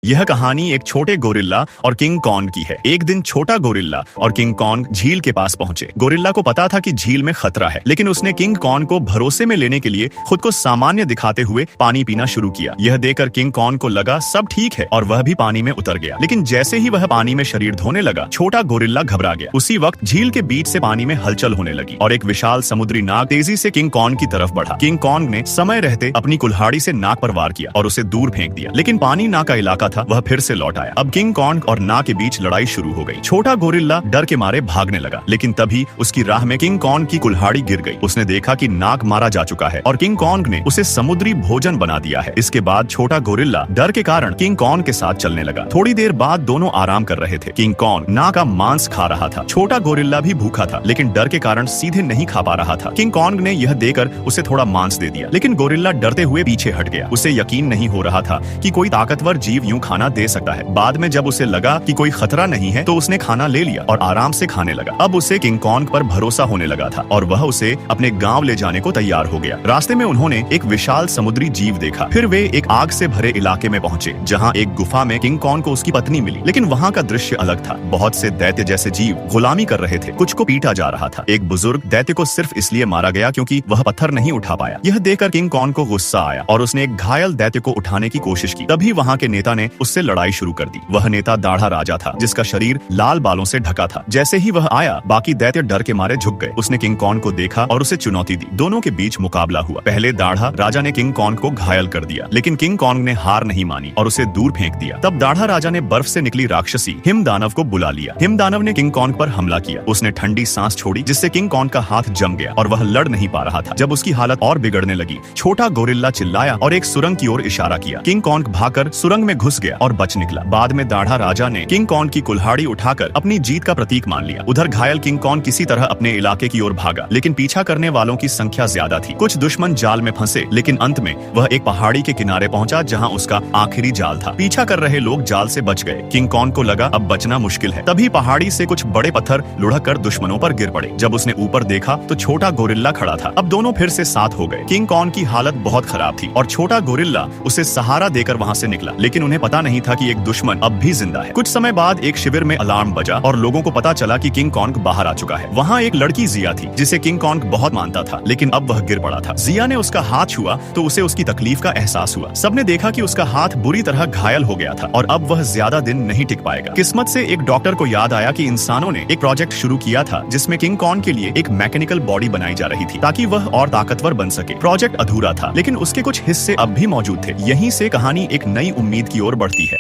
यह कहानी एक छोटे गोरिल्ला और किंग कॉन्ग की है। एक दिन छोटा गोरिल्ला और किंग कॉन्ग झील के पास पहुंचे। गोरिल्ला को पता था कि झील में खतरा है, लेकिन उसने किंग कॉन्ग को भरोसे में लेने के लिए खुद को सामान्य दिखाते हुए पानी पीना शुरू किया। यह देखकर किंग कॉन्ग को लगा सब ठीक है और वह भी पानी में उतर गया। लेकिन जैसे ही वह पानी में शरीर धोने लगा, छोटा गोरिल्ला घबरा गया। उसी वक्त झील के बीच से पानी में हलचल होने लगी और एक विशाल समुद्री नाग तेजी से किंग कॉन्ग की तरफ बढ़ा। किंग कॉन्ग ने समय रहते अपनी कुल्हाड़ी से नाग पर वार किया और उसे दूर फेंक दिया, लेकिन पानी नाग का इलाका था, वह फिर से लौट आया। अब किंग कॉन्ग और नाग के बीच लड़ाई शुरू हो गई। छोटा गोरिल्ला डर के मारे भागने लगा, लेकिन तभी उसकी राह में किंग कॉन्ग की कुल्हाड़ी गिर गई। उसने देखा कि नाग मारा जा चुका है और किंग कॉन्ग ने उसे समुद्री भोजन बना दिया है। इसके बाद छोटा गोरिल्ला डर के कारण किंग कॉन्ग के साथ चलने लगा। थोड़ी देर बाद दोनों आराम कर रहे थे। किंग कॉन्ग नाग का मांस खा रहा था। छोटा गोरिल्ला भी भूखा था, लेकिन डर के कारण सीधे नहीं खा पा रहा था। किंग कॉन्ग ने यह देकर उसे थोड़ा मांस दे दिया, लेकिन गोरिल्ला डरते हुए पीछे हट गया। उसे यकीन नहीं हो रहा था कि कोई ताकतवर जीव यूं खाना दे सकता है। बाद में जब उसे लगा कि कोई खतरा नहीं है, तो उसने खाना ले लिया और आराम से खाने लगा। अब उसे किंग कॉन्ग पर भरोसा होने लगा था और वह उसे अपने गांव ले जाने को तैयार हो गया। रास्ते में उन्होंने एक विशाल समुद्री जीव देखा। फिर वे एक आग से भरे इलाके में पहुंचे, जहां एक गुफा में किंग कॉन्ग को उसकी पत्नी मिली। लेकिन वहां का दृश्य अलग था। बहुत से दैत्य जैसे जीव गुलामी कर रहे थे। कुछ को पीटा जा रहा था। एक बुजुर्ग दैत्य को सिर्फ इसलिए मारा गया क्योंकि वह पत्थर नहीं उठा पाया। यह देखकर किंग कॉन्ग को गुस्सा आया और उसने एक घायल दैत्य को उठाने की कोशिश की। तभी वहां के नेता ने उससे लड़ाई शुरू कर दी। वह नेता दाढ़ा राजा था, जिसका शरीर लाल बालों से ढका था। जैसे ही वह आया, बाकी दैत्य डर के मारे झुक गए। उसने किंग कॉन्ग को देखा और उसे चुनौती दी। दोनों के बीच मुकाबला हुआ। पहले दाढ़ा राजा ने किंग कॉन्ग को घायल कर दिया, लेकिन किंग कॉन्ग ने हार नहीं मानी और उसे दूर फेंक दिया। तब दाढ़ा राजा ने बर्फ से निकली राक्षसी हिम दानव को बुला लिया। हिम दानव ने किंग कॉन्ग पर हमला किया। उसने ठंडी सांस छोड़ी, जिससे किंग कॉन्ग का हाथ जम गया और वह लड़ नहीं पा रहा था। जब उसकी हालत और बिगड़ने लगी, छोटा गोरिल्ला चिल्लाया और एक सुरंग की ओर इशारा किया। किंग कॉन्ग भागकर सुरंग में घुस गया और बच निकला। बाद में दाढ़ा राजा ने किंग कॉन्ग की कुल्हाड़ी उठाकर अपनी जीत का प्रतीक मान लिया। उधर घायल किंग कॉन्ग किसी तरह अपने इलाके की ओर भागा, लेकिन पीछा करने वालों की संख्या ज्यादा थी। कुछ दुश्मन जाल में फंसे, लेकिन अंत में वह एक पहाड़ी के किनारे पहुंचा, जहां उसका आखिरी जाल था। पीछा कर रहे लोग जाल से बच गए। किंग कॉन्ग को लगा अब बचना मुश्किल है। तभी पहाड़ी से कुछ बड़े पत्थर लुढ़क कर दुश्मनों पर गिर पड़े। जब उसने ऊपर देखा तो छोटा गोरिल्ला खड़ा था। अब दोनों फिर से साथ हो गए। किंग कॉन्ग की हालत बहुत खराब थी और छोटा गोरिल्ला उसे सहारा देकर वहां से निकला, लेकिन उन्हें पता नहीं था कि एक दुश्मन अब भी जिंदा है। कुछ समय बाद एक शिविर में अलार्म बजा और लोगों को पता चला कि किंग कॉन्ग बाहर आ चुका है। वहाँ एक लड़की जिया थी, जिसे किंग कॉन्ग बहुत मानता था, लेकिन अब वह गिर पड़ा था। जिया ने उसका हाथ छुआ तो उसे उसकी तकलीफ का एहसास हुआ। सबने देखा कि उसका हाथ बुरी तरह घायल हो गया था और अब वह ज्यादा दिन नहीं टिक पाएगा। किस्मत से एक डॉक्टर को याद आया कि इंसानों ने एक प्रोजेक्ट शुरू किया था, जिसमें किंग कॉन्ग के लिए एक मैकेनिकल बॉडी बनाई जा रही थी, ताकि वह और ताकतवर बन सके। प्रोजेक्ट अधूरा था, लेकिन उसके कुछ हिस्से अब भी मौजूद थे। यहीं से कहानी एक नई उम्मीद की ओर बढ़ती है।